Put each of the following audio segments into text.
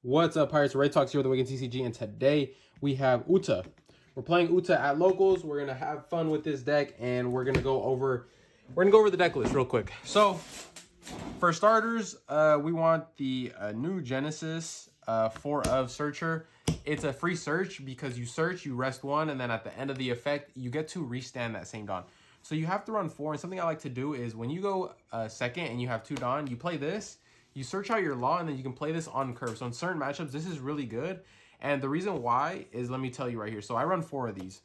What's up, Pirates? Red Talks here with the Wigan TCG, and today we have UTA. We're playing UTA at locals. We're gonna have fun with this deck, and we're gonna go over the deck list real quick. So, for starters, we want the new Genesis 4 of Searcher. It's a free search because you search, you rest 1, and then at the end of the effect, you get to restand that same Dawn. So you have to run 4, and something I like to do is when you go second and you have 2 Dawn, you play this. You search out your law, and then you can play this on curve. So in certain matchups, this is really good. And the reason why is, let me tell you right here. So I run 4 of these.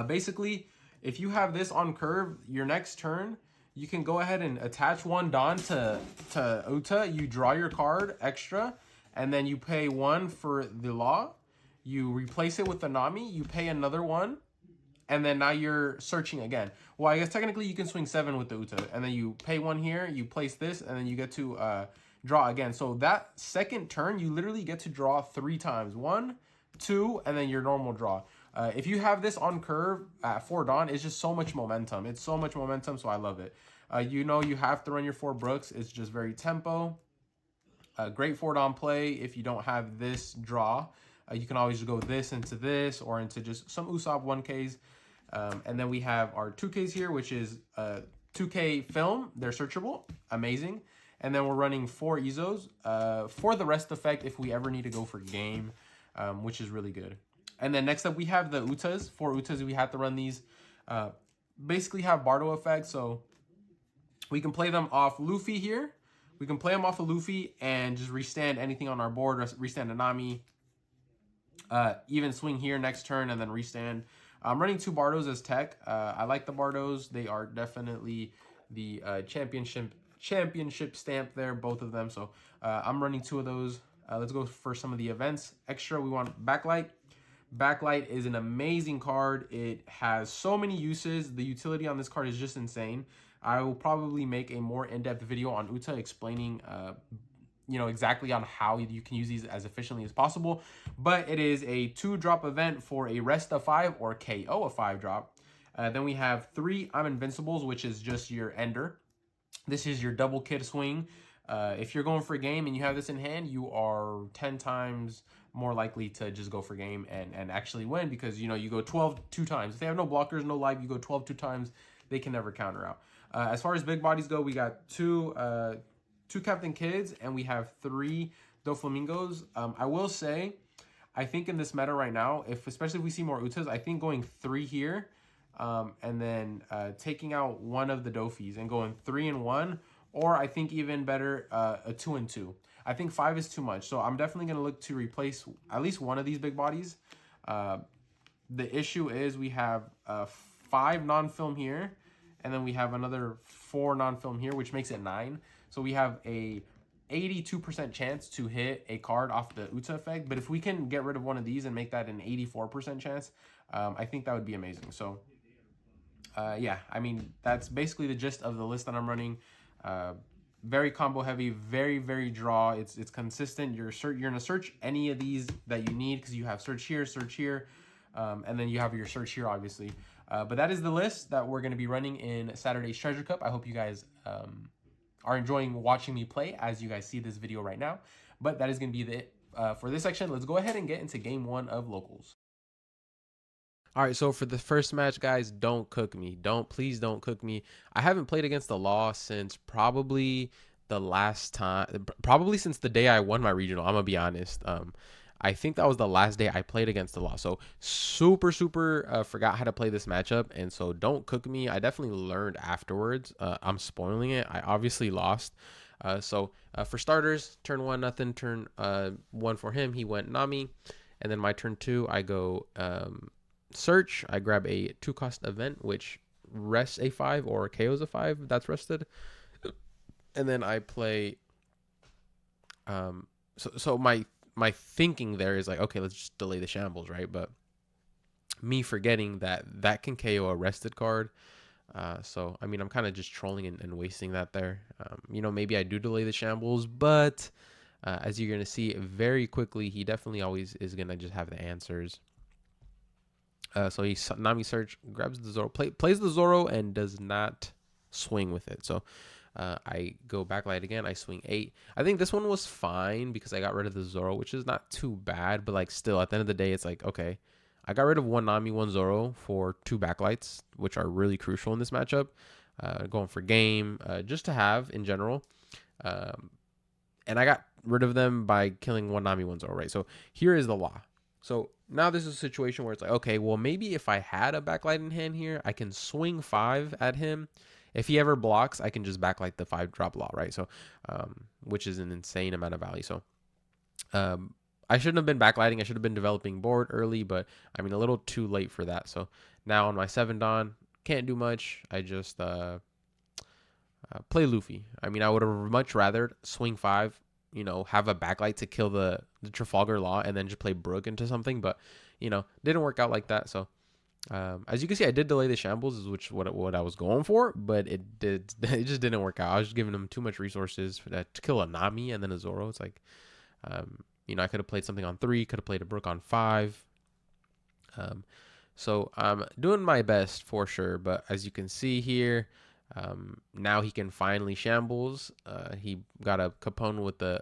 Basically, if you have this on curve, your next turn, you can go ahead and attach 1 Dawn to UTA. You draw your card extra, and then you pay 1 for the law. You replace it with the Nami. You pay another 1. And then now you're searching again. Well, I guess technically you can swing 7 with the UTA. And then you pay 1 here, you place this, and then you get to draw again. So that second turn, you literally get to draw 3 times. 1, 2, and then your normal draw. If you have this on curve at 4 Dawn, it's just so much momentum. It's so much momentum, so I love it. You know you have to run your 4 Brooks. It's just very tempo. Great 4 Dawn play if you don't have this draw. You can always go this into this or into just some Usopp 1Ks. And then we have our 2Ks here, which is 2K film. They're searchable. Amazing. And then we're running 4 Izos for the rest effect if we ever need to go for game, which is really good. And then next up, we have the UTAs. 4 UTAs, we have to run these. Basically have Bardo effect, so we can play them off Luffy here. We can play them off of Luffy and just restand anything on our board, restand a Nami. Even swing here next turn and then restand. I'm running 2 Bardos as tech. I like the Bardos. They are definitely the championship stamp there, both of them. So I'm running 2 of those. Let's go for some of the events. Extra, we want Backlight. Backlight is an amazing card. It has so many uses. The utility on this card is just insane. I will probably make a more in-depth video on UTA explaining exactly on how you can use these as efficiently as possible. But it is a 2-drop event for a rest of 5 or KO a 5-drop. Then we have 3 I'm Invincibles, which is just your ender. This is your double kid swing. If you're going for a game and you have this in hand, you are 10 times more likely to just go for game and actually win, because you go 12 2 times. If they have no blockers, no life, you go 12 2 times. They can never counter out. As far as big bodies go, we got 2 Captain Kids, and we have 3 Doflamingos. I will say, I think in this meta right now, especially if we see more Utas, I think going 3 here, and then taking out 1 of the Dofis and going 3 and 1, or I think even better, a 2 and 2. I think 5 is too much, so I'm definitely going to look to replace at least 1 of these big bodies. The issue is we have 5 non-film here, and then we have another 4 non-film here, which makes it 9. So we have a 82% chance to hit a card off the UTA effect. But if we can get rid of 1 of these and make that an 84% chance, I think that would be amazing. So, yeah, I mean, that's basically the gist of the list that I'm running. Very combo heavy, very, very draw. It's consistent. You're going to search any of these that you need because you have search here, and then you have your search here, obviously. But that is the list that we're going to be running in Saturday's Treasure Cup. I hope you guys are enjoying watching me play as you guys see this video right now. But that is going to be it for this section. Let's go ahead and get into game 1 of locals. All right, so for the first match, guys, don't cook me. Please don't cook me. I haven't played against the Law since probably the last time, probably since the day I won my regional. I'm gonna be honest. I think that was the last day I played against the Law. So super forgot how to play this matchup, and so don't cook me. I definitely learned afterwards. I'm spoiling it. I obviously lost. So for starters, turn 1 nothing. Turn 1 for him. He went Nami, and then my turn 2, I go search. I grab a 2-cost event, which rests a 5 or KOs a 5 that's rested, and then I play. So my thinking there is like, okay, let's just delay the shambles, right? But me forgetting that can KO a rested card. So, I mean, I'm kind of just trolling and wasting that there. Maybe I do delay the shambles, but as you're going to see very quickly, he definitely always is going to just have the answers. So he Nami search, grabs the Zoro, plays the Zoro, and does not swing with it. So I go backlight again. I swing 8. I think this one was fine because I got rid of the Zoro, which is not too bad. But like still, at the end of the day, it's like, okay, I got rid of 1 Nami, 1 Zoro for 2 backlights, which are really crucial in this matchup. Going for game, just to have in general. And I got rid of them by killing 1 Nami, 1 Zoro, right? So here is the law. So now this is a situation where it's like, okay, well, maybe if I had a backlight in hand here, I can swing 5 at him. If he ever blocks, I can just backlight the 5 drop law, right? So, which is an insane amount of value. So, I shouldn't have been backlighting. I should have been developing board early, but I mean, a little too late for that. So now on my 7 Dawn, can't do much. I just play Luffy. I mean, I would have much rather swing 5, you know, have a backlight to kill the Trafalgar Law and then just play Brook into something. But, you know, didn't work out like that. So, as you can see, I did delay the shambles, which what I was going for, but it just didn't work out. I was just giving him too much resources for that to kill a Nami and then a Zoro. It's like, you know, I could have played something on 3, could have played a Brook on 5. So I'm doing my best for sure, but as you can see here, now he can finally shambles. He got a Capone with the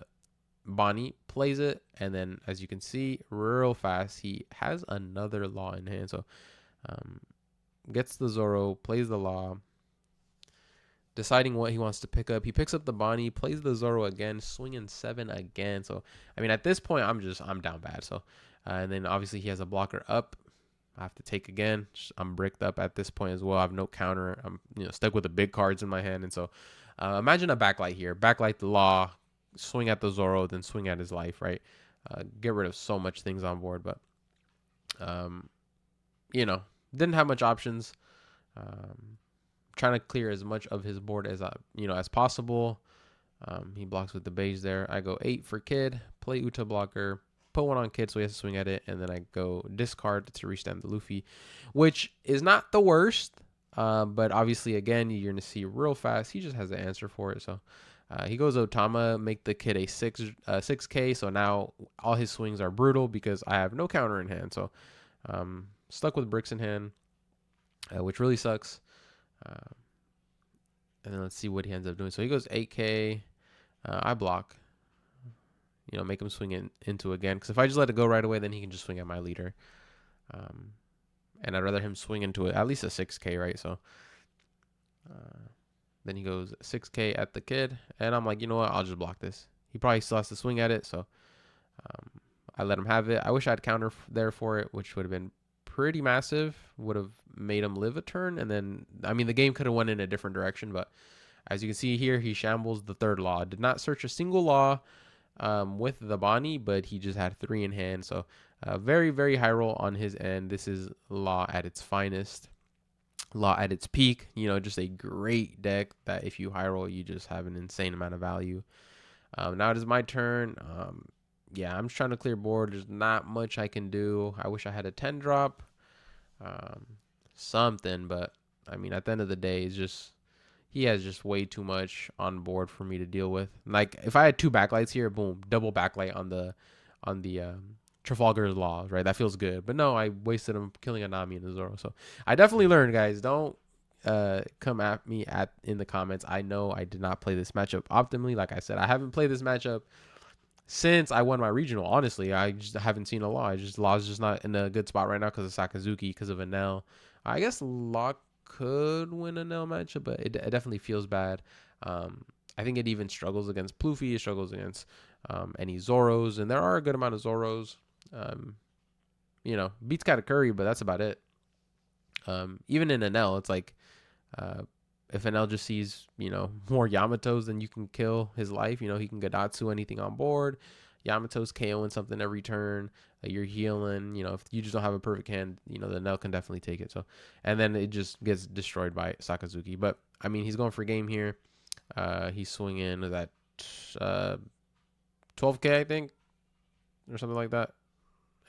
Bonnie, plays it, and then as you can see, real fast, he has another Law in hand. So gets the Zoro, plays the Law, deciding what he wants to pick up. He picks up the Bonnie, plays the Zoro again, swinging 7 again. So I mean, at this point, I'm down bad. So and then obviously he has a blocker up. I have to take again. I'm bricked up at this point as well. I have no counter. I'm stuck with the big cards in my hand, and so imagine a backlight here. Backlight the Law, swing at the Zoro, then swing at his life. Right, get rid of so much things on board, but didn't have much options. Trying to clear as much of his board as as possible. He blocks with the beige there. I go 8 for Kid, play Uta blocker, put 1 on Kid so he has to swing at it, and then I go discard to restamp the Luffy, which is not the worst, but obviously again you're gonna see real fast he just has an answer for it. So he goes Otama, make the Kid a 6K, so now all his swings are brutal because I have no counter in hand. So stuck with bricks in hand, which really sucks. And then let's see what he ends up doing. So he goes 8K. I block. Make him swing into again. Because if I just let it go right away, then he can just swing at my leader. And I'd rather him swing into at least a 6K, right? So then he goes 6K at the Kid. And I'm like, you know what? I'll just block this. He probably still has to swing at it. So I let him have it. I wish I had counter there for it, which would have been pretty massive. Would have made him live a turn. And then, I mean, the game could have went in a different direction. But as you can see here, he shambles the 3rd Law. Did not search a single Law with the Bonnie, but he just had 3 in hand. So very, very high roll on his end. This is Law at its finest. Law at its peak. Just a great deck that if you high roll, you just have an insane amount of value. Now it is my turn. Yeah, I'm just trying to clear board. There's not much I can do. I wish I had a 10 drop. Something, but I mean, at the end of the day, it's just he has just way too much on board for me to deal with. Like if I had 2 backlights here, boom, double backlight on the Trafalgar Law, right? That feels good. But no, I wasted him killing a Nami and a Zoro. So I definitely learned, guys. Don't come at me in the comments. I know I did not play this matchup optimally. Like I said, I haven't played this matchup since I won my regional. Honestly, I just haven't seen a Law. Law's just not in a good spot right now because of Sakazuki, because of Enel. I guess Law could win a Enel matchup, but it definitely feels bad. I think it even struggles against Pluffy. It struggles against any Zoros, and there are a good amount of Zoros. Beats Katakuri, but that's about it. Even in Enel, it's like if Enel just sees, more Yamatos, then you can kill his life. He can Gadatsu anything on board. Yamato's KOing something every turn. You're healing. If you just don't have a perfect hand, the Enel can definitely take it. So, and then it just gets destroyed by Sakazuki. But, I mean, he's going for game here. He's swinging with that 12K, I think, or something like that.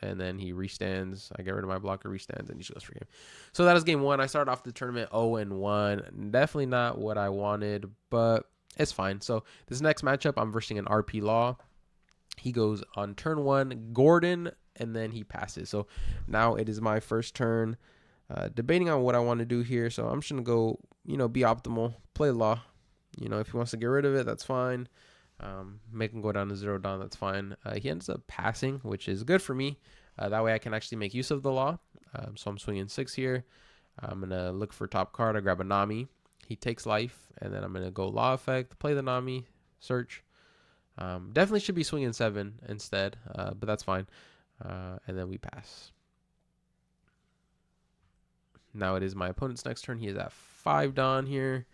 And then he restands. I get rid of my blocker, restands, and he just goes for game. So that is game 1. I started off the tournament 0-1. Definitely not what I wanted, but it's fine. So this next matchup, I'm versing an RP Law. He goes on turn 1, Gordon, and then he passes. So now it is my first turn. Debating on what I want to do here. So I'm just going to go, be optimal, play Law. You know, if he wants to get rid of it, that's fine. Make him go down to 0 Don, that's fine. He ends up passing, which is good for me. That way I can actually make use of the law. So I'm swinging 6 here. I'm going to look for top card. I grab a Nami. He takes life, and then I'm going to go law effect, play the Nami, search. Definitely should be swinging 7 instead, but that's fine. And then we pass. Now it is my opponent's next turn. He is at 5 Don here.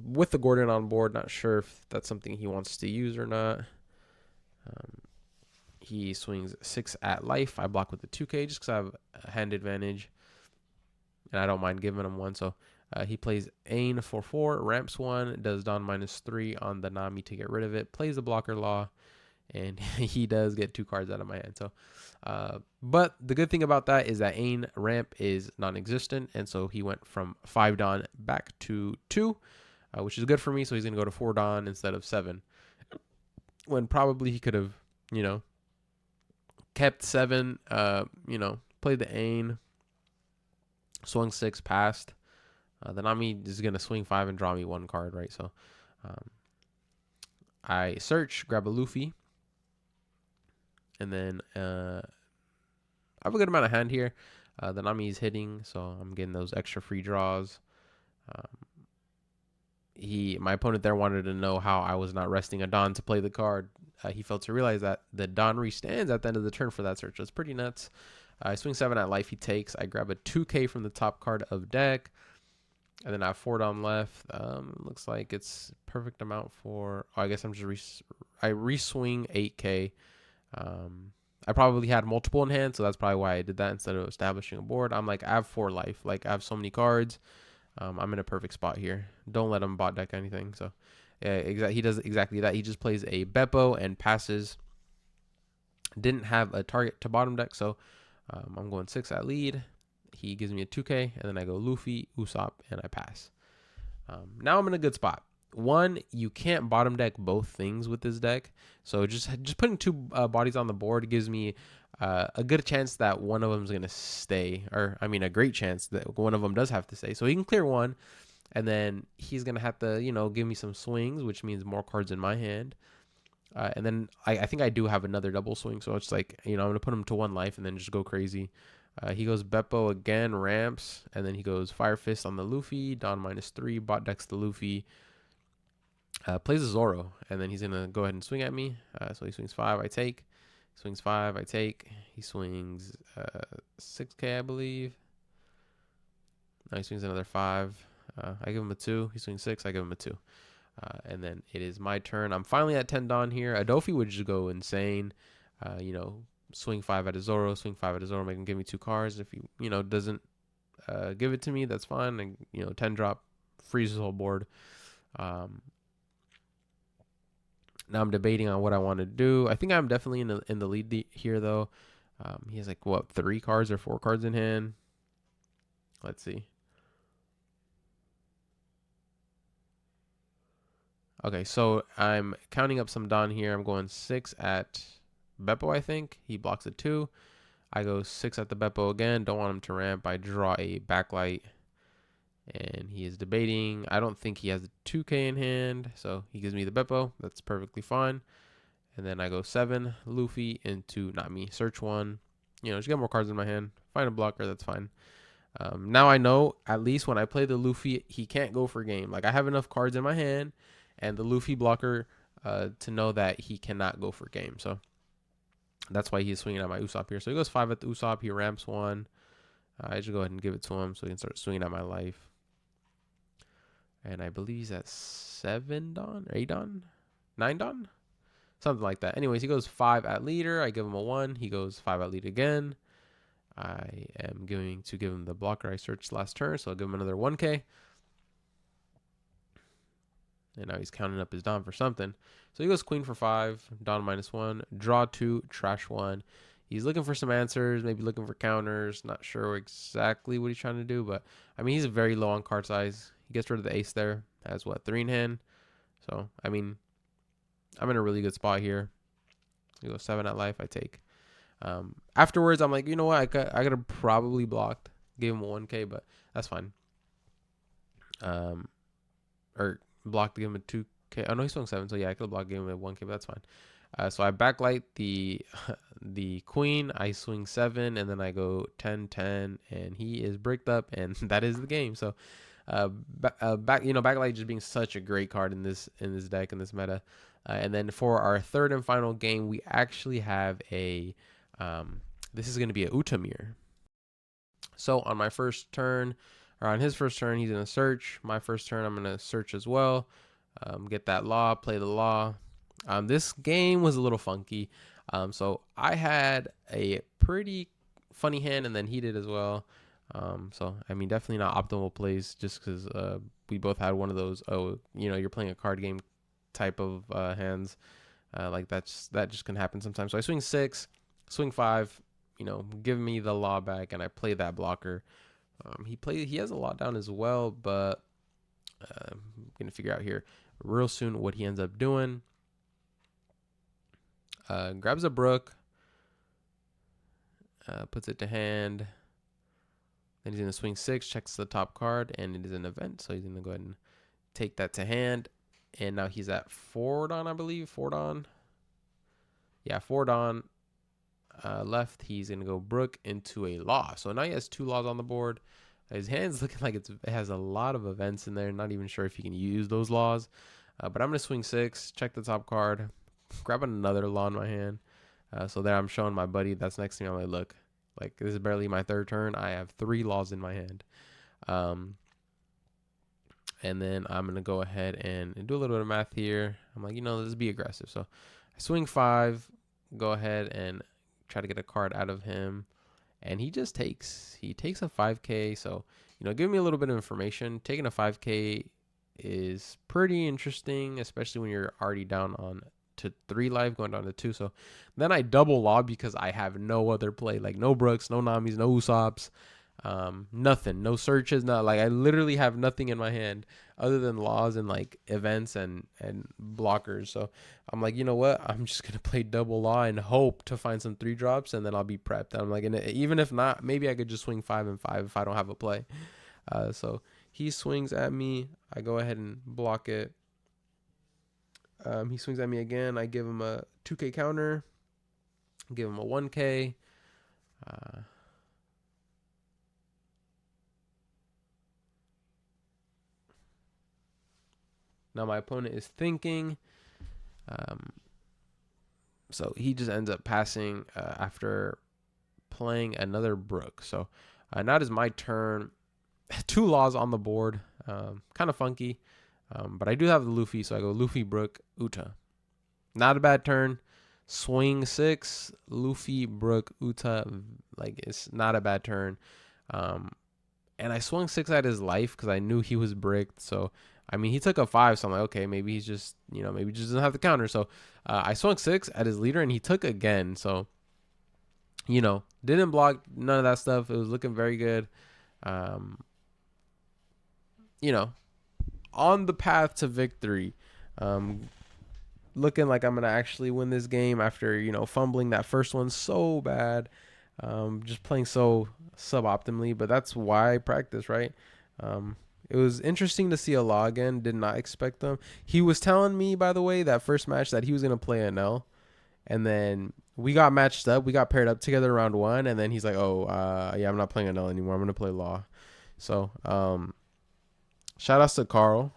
With the Gordon on board, not sure if that's something he wants to use or not. He swings 6 at life. I block with the 2K just because I have a hand advantage. And I don't mind giving him one. So he plays Ain for 4, ramps 1, does Don -3 on the Nami to get rid of it, plays the blocker law, and he does get 2 cards out of my hand. So, but the good thing about that is that Ain ramp is non-existent, and so he went from 5 Don back to 2, which is good for me. So he's going to go to 4 Don instead of 7, when probably he could have, you know, kept 7, you know, played the Ain, swung 6, passed. The Nami is going to swing 5 and draw me 1 card, right? So I search, grab a Luffy, and then I have a good amount of hand here. The Nami is hitting, so I'm getting those extra free draws. My opponent there wanted to know how I was not resting a Don to play the card. He failed to realize that the Don restands at the end of the turn for that search. That's pretty nuts. I swing 7 at life. He takes. I grab a 2K from the top card of deck. And then I have 4 Don left. Looks like it's perfect amount for... Oh, I guess I'm just... I re-swing 8K. I probably had multiple in hand, so that's probably why I did that instead of establishing a board. I'm like, I have 4 life. Like, I have so many cards. I'm in a perfect spot here. Don't let him bot deck anything. So, yeah, he does exactly that. He just plays a Beppo and passes. Didn't have a target to bottom deck, so I'm going 6 at lead. He gives me a 2K, and then I go Luffy, Usopp, and I pass. Now I'm in a good spot. One, you can't bottom deck both things with this deck, so just putting 2 bodies on the board gives me a good chance that one of them is going to stay, or I mean a great chance that one of them does have to stay. So he can clear 1, and then he's going to have to, you know, give me some swings, which means more cards in my hand. And then I think I do have another double swing, so it's like, you know, I'm going to put him to 1 life and then just go crazy. He goes Beppo again, ramps, and then he goes Fire Fist on the Luffy, Don -3, bot decks the Luffy, plays a Zoro, and then he's going to go ahead and swing at me. So he swings 5, I take. Swings 5, I take. He swings 6K, I believe. Now he swings another 5. I give him a 2. He swings 6, I give him a 2. And then it is my turn. I'm finally at 10 Don here. Adofi would just go insane. You know, swing 5 at a Zoro, swing 5 at a Zoro, make him give me 2 cards. If he, you know, doesn't give it to me, that's fine. And, you know, 10 drop, freezes the whole board. Now I'm debating on what I want to do. I think I'm definitely in the lead here, though. He has like, what, 3 cards or 4 cards in hand? Let's see. Okay, so I'm counting up some Don here. I'm going 6 at Beppo, I think. He blocks a 2. I go 6 at the Beppo again. Don't want him to ramp. I draw a backlight. And he is debating. I don't think he has a 2K in hand. So he gives me the Beppo. That's perfectly fine. And then I go 7 Luffy into, not me, search 1. You know, just get more cards in my hand. Find a blocker. That's fine. Now I know, at least when I play the Luffy, he can't go for game. Like, I have enough cards in my hand and the Luffy blocker to know that he cannot go for game. So that's why he's swinging at my Usopp here. So he goes 5 at the Usopp. He ramps 1. I just go ahead and give it to him so he can start swinging at my life. And I believe he's at 7 Don, or 8 Don, 9 Don, something like that. Anyways, he goes 5 at leader. I give him a 1. He goes 5 at lead again. I am going to give him the blocker I searched last turn, so I'll give him another 1K. And now he's counting up his Don for something. So he goes queen for 5, Don -1, draw 2, trash 1. He's looking for some answers, maybe looking for counters. Not sure exactly what he's trying to do, but I mean, he's very low on card size. He gets rid of the ace there. Has what, 3 in hand? So, I mean, I'm in a really good spot here. He goes 7 at life, I take. Afterwards, I'm like, you know what? I could have probably blocked, gave him a 1K, but that's fine. or blocked the game with 2K. Oh no, he swung 7, so yeah, I could have blocked the game with 1K, but that's fine. So I backlight the the queen. I swing 7, and then I go 10-10, and he is bricked up, and that is the game. So backlight just being such a great card in this deck, in this meta. And then for our third and final game, we actually have a this is going to be a UTA mirror. So on my first turn, or on his first turn, he's going to search. My first turn, I'm going to search as well. Get that law, play the law. This game was a little funky. So I had a pretty funny hand, and then he did as well. So I mean, definitely not optimal plays, just because we both had one of those, oh, you're playing a card game type of hands. Like that just can happen sometimes. So I swing 6, swing 5, give me the law back, and I play that blocker. He has a lot down as well, but I'm gonna figure out here real soon what he ends up doing. Grabs a brook, puts it to hand. Then he's gonna swing 6, checks the top card, and it is an event, so he's gonna go ahead and take that to hand. And now he's at 4 Dawn, I believe. 4 Dawn. Yeah, 4 Dawn. Left, he's going to go Brook into a law. So now he has 2 laws on the board. His hand's looking like it has a lot of events in there. Not even sure if he can use those laws. But I'm going to swing 6, check the top card, grab another law in my hand. So there I'm showing my buddy that's next to me. I'm like, look, like this is barely my third turn. I have 3 laws in my hand. And then I'm going to go ahead and do a little bit of math here. I'm like, let's be aggressive. So I swing 5, go ahead and try to get a card out of him. And he just takes. He takes a 5K. So, giving me a little bit of information. Taking a 5K is pretty interesting, especially when you're already down to 3 life, going down to 2. So then I double law because I have no other play. Like no Brooks, no Namis, no Usops. Nothing, no searches, not like I literally have nothing in my hand other than laws and like events and blockers. So I'm like, you know what, I'm just gonna play double law and hope to find some 3 drops, and then I'll be prepped. I'm like, and even if not, maybe I could just swing 5 and 5 if I don't have a play. So he swings at me, I go ahead and block it. He swings at me again, I give him a 2K counter, give him a 1K. Now my opponent is thinking. So he just ends up passing after playing another Brook. So now it is my turn. 2 laws on the board. Kind of funky. But I do have the Luffy, so I go Luffy, Brook, Uta. Not a bad turn. Swing 6, Luffy, Brook, Uta. Like, it's not a bad turn. And I swung 6 at his life because I knew he was bricked. So I mean, he took a 5, so I'm like, okay, maybe he's just, maybe he just doesn't have the counter. So I swung 6 at his leader, and he took again. So, didn't block, none of that stuff. It was looking very good. On the path to victory. Looking like I'm going to actually win this game after, fumbling that first one so bad. Just playing so suboptimally, but that's why I practice, right? It was interesting to see a law again. Did not expect them. He was telling me, by the way, that first match that he was going to play an L. And then we got matched up. We got paired up together round 1. And then he's like, oh, yeah, I'm not playing an L anymore. I'm going to play law. So shout outs to Carl.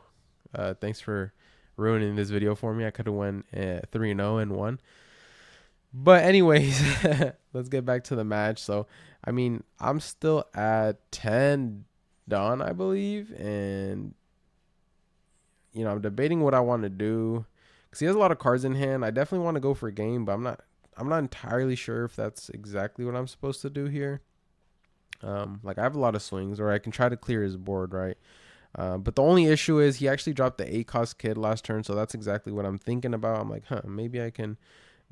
Thanks for ruining this video for me. I could have went 3-0 and won. But anyways, let's get back to the match. So, I mean, I'm still at 10 Dawn, I believe, and I'm debating what I want to do because he has a lot of cards in hand. I definitely want to go for a game, but I'm not entirely sure if that's exactly what I'm supposed to do here. Like I have a lot of swings, or I can try to clear his board, right? But the only issue is he actually dropped the 8 cost kid last turn, so that's exactly what I'm thinking about. I'm like, maybe I can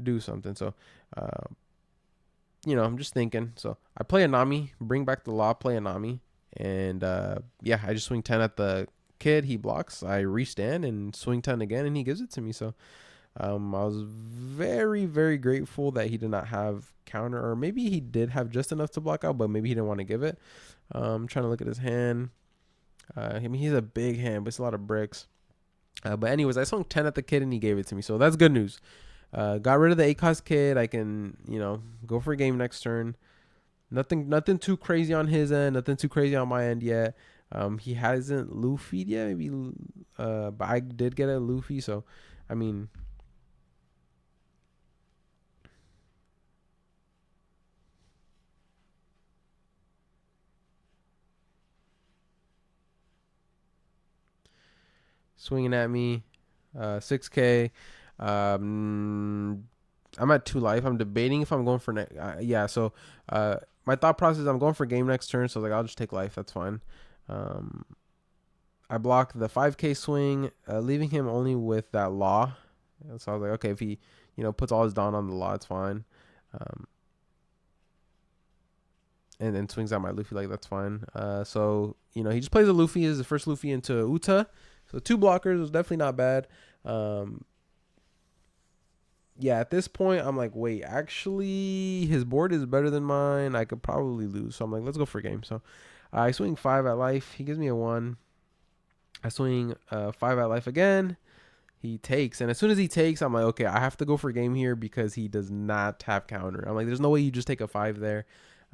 do something. So I'm just thinking. So I play a Nami, bring back the law, play a Nami. And yeah, I just swing 10 at the kid. He blocks. I restand and swing 10 again, and he gives it to me. So I was very, very grateful that he did not have counter, or maybe he did have just enough to block out, but maybe he didn't want to give it. I'm trying to look at his hand. I mean, he's a big hand, but it's a lot of bricks. But anyways, I swung 10 at the kid and he gave it to me. So that's good news. Got rid of the 8-cost kid. I can, go for a game next turn. Nothing too crazy on his end. Nothing too crazy on my end yet. He hasn't Luffy'd yet. Maybe, but I did get a Luffy. So, I mean, swinging at me, 6K. I'm at 2 life. I'm debating if I'm going for yeah. So my thought process, I'm going for game next turn. So like I'll just take life. That's fine. I block the 5K swing, leaving him only with that law. So I was like, okay, if he puts all his Dawn on the law, it's fine. And then swings out my Luffy, like that's fine. So he just plays a Luffy as the first Luffy into Uta. So 2 blockers was definitely not bad. Yeah, at this point, I'm like, wait, actually, his board is better than mine. I could probably lose. So I'm like, let's go for a game. So I swing 5 at life. He gives me a 1. I swing 5 at life again. He takes. And as soon as he takes, I'm like, okay, I have to go for a game here because he does not have counter. I'm like, there's no way you just take a 5 there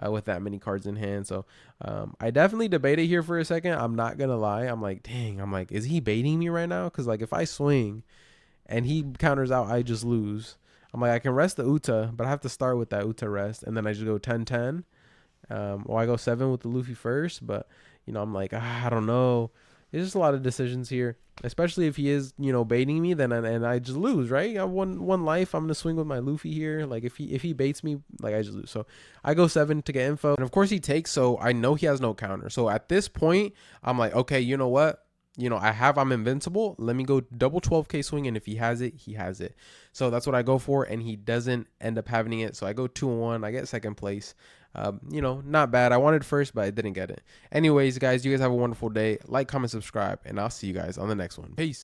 with that many cards in hand. So I definitely debated here for a second. I'm not going to lie. I'm like, dang. I'm like, is he baiting me right now? Because like if I swing and he counters out, I just lose. I'm like, I can rest the Uta, but I have to start with that Uta rest. And then I just go 10-10. Or I go 7 with the Luffy first. But, I'm like, I don't know. There's just a lot of decisions here, especially if he is, baiting me, then and I just lose, right? I have one life. I'm going to swing with my Luffy here. Like, if he baits me, like, I just lose. So I go 7 to get info. And, of course, he takes, so I know he has no counter. So at this point, I'm like, okay, you know what? I'm invincible. Let me go double 12K swing, and if he has it, he has it. So that's what I go for, and he doesn't end up having it. So I go 2-1. I get second place. Not bad. I wanted first, but I didn't get it. Anyways, guys, you guys have a wonderful day. Like, comment, subscribe, and I'll see you guys on the next one. Peace.